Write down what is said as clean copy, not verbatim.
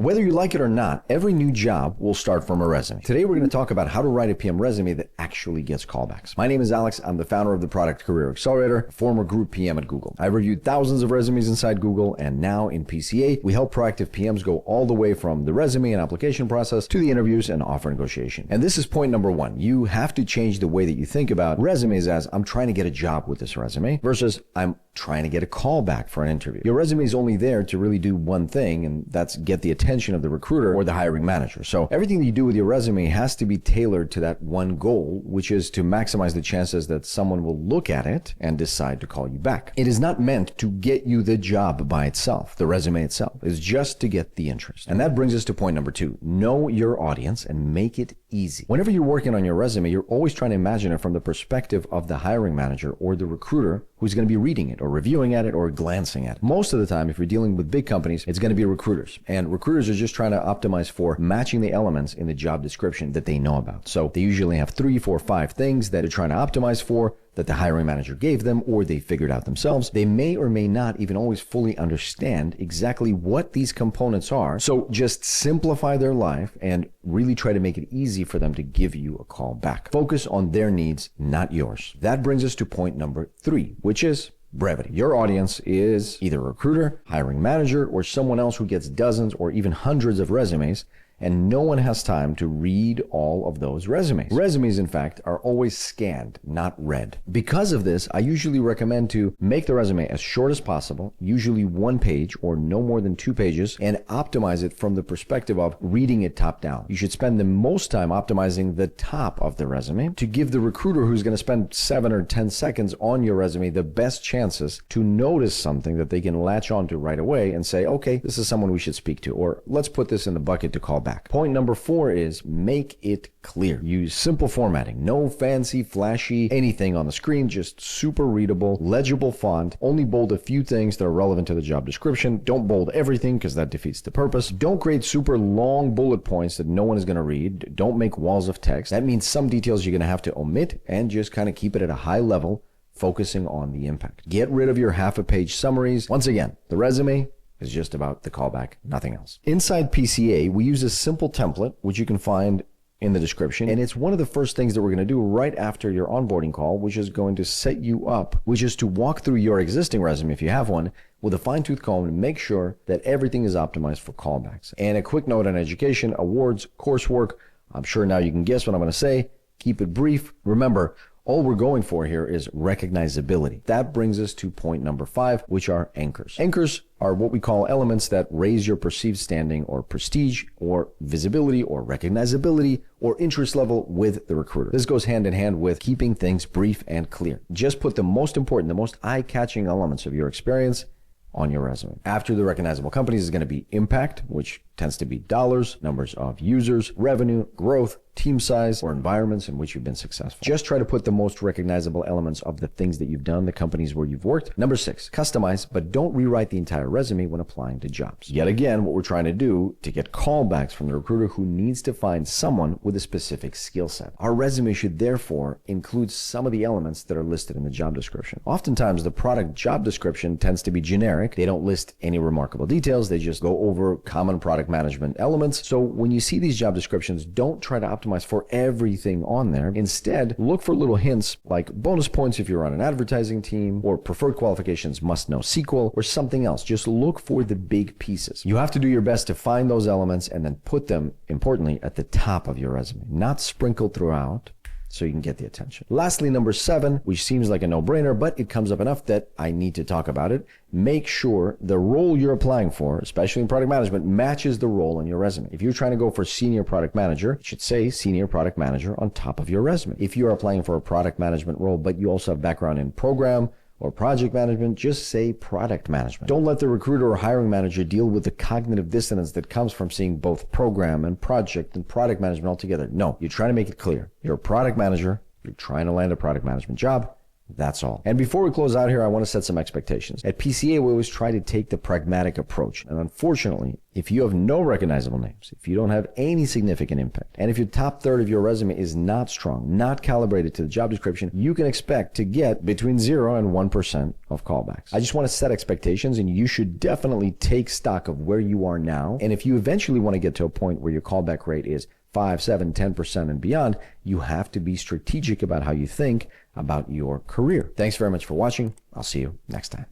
Whether you like it or not, every new job will start from a resume. Today, we're going to talk about how to write a PM resume that actually gets callbacks. My name is Alex. I'm the founder of the Product Career Accelerator, a former group PM at Google. I've reviewed thousands of resumes inside Google, and now in PCA, we help proactive PMs go all the way from the resume and application process to the interviews and offer negotiation. And this is point number one. You have to change the way that you think about resumes as I'm trying to get a job with this resume versus I'm trying to get a callback for an interview. Your resume is only there to really do one thing, and that's get the attention of the recruiter or the hiring manager. So everything that you do with your resume has to be tailored to that one goal, which is to maximize the chances that someone will look at it and decide to call you back. It is not meant to get you the job by itself. The resume itself is just to get the interest. And that brings us to point number two. Know your audience and make it easy. Whenever you're working on your resume, you're always trying to imagine it from the perspective of the hiring manager or the recruiter who's going to be reading it or reviewing at it or glancing at it. Most of the time, if you're dealing with big companies, it's going to be recruiters. And recruiters are just trying to optimize for matching the elements in the job description that they know about. So they usually have 3, 4, 5 things that they're trying to optimize for that the hiring manager gave them or they figured out themselves. They may or may not even always fully understand exactly what these components are. So just simplify their life and really try to make it easy for them to give you a call back. Focus on their needs, not yours. That brings us to point number 3, which is brevity. Your audience is either a recruiter, hiring manager, or someone else who gets dozens or even hundreds of resumes, and no one has time to read all of those resumes. Resumes, in fact, are always scanned, not read. Because of this, I usually recommend to make the resume as short as possible, usually 1 page or no more than 2 pages, and optimize it from the perspective of reading it top down. You should spend the most time optimizing the top of the resume to give the recruiter who's going to spend 7 or 10 seconds on your resume the best chances to notice something that they can latch onto right away and say, okay, this is someone we should speak to, or let's put this in the bucket to call back. Point number 4 is make it clear. Use simple formatting. No fancy, flashy anything on the screen, just super readable, legible font. Only bold a few things that are relevant to the job description. Don't bold everything because that defeats the purpose. Don't create super long bullet points that no one is going to read. Don't make walls of text. That means some details you're going to have to omit and just kind of keep it at a high level, focusing on the impact. Get rid of your half-a-page summaries. Once again, the resume is just about the callback, nothing else. Inside PCA, we use a simple template, which you can find in the description, and it's one of the first things that we're going to do right after your onboarding call, which is going to set you up, which is to walk through your existing resume, if you have one, with a fine-tooth comb and make sure that everything is optimized for callbacks. And a quick note on education, awards, coursework. I'm sure now you can guess what I'm going to say. Keep it brief. Remember, all we're going for here is recognizability. That brings us to point number 5, which are anchors. Anchors are what we call elements that raise your perceived standing or prestige or visibility or recognizability or interest level with the recruiter. This goes hand in hand with keeping things brief and clear. Just put the most important, the most eye-catching elements of your experience on your resume. After the recognizable companies is going to be impact, which tends to be dollars, numbers of users, revenue, growth, team size, or environments in which you've been successful. Just try to put the most recognizable elements of the things that you've done, the companies where you've worked. Number 6, customize, but don't rewrite the entire resume when applying to jobs. Yet again, what we're trying to do to get callbacks from the recruiter who needs to find someone with a specific skill set. Our resume should therefore include some of the elements that are listed in the job description. Oftentimes, the product job description tends to be generic. They don't list any remarkable details. They just go over common product management elements. So when you see these job descriptions, don't try to optimize for everything on there. Instead, look for little hints like bonus points if you're on an advertising team, or preferred qualifications must know SQL, or something else. Just look for the big pieces. You have to do your best to find those elements and then put them, importantly, at the top of your resume, not sprinkled throughout, so you can get the attention. Lastly, number 7, which seems like a no-brainer, but it comes up enough that I need to talk about it. Make sure the role you're applying for, especially in product management, matches the role on your resume. If you're trying to go for senior product manager, it should say senior product manager on top of your resume. If you're applying for a product management role, but you also have background in program or project management, just say product management. Don't let the recruiter or hiring manager deal with the cognitive dissonance that comes from seeing both program and project and product management all together. No, you're trying to make it clear. You're a product manager. You're trying to land a product management job. That's all. And before we close out here, I want to set some expectations. At PCA, we always try to take the pragmatic approach. And unfortunately, if you have no recognizable names, if you don't have any significant impact, and if your top third of your resume is not strong, not calibrated to the job description, you can expect to get between 0 and 1% of callbacks. I just want to set expectations, and you should definitely take stock of where you are now. And if you eventually want to get to a point where your callback rate is 5, 7, 10% and beyond, you have to be strategic about how you think about your career. Thanks very much for watching. I'll see you next time.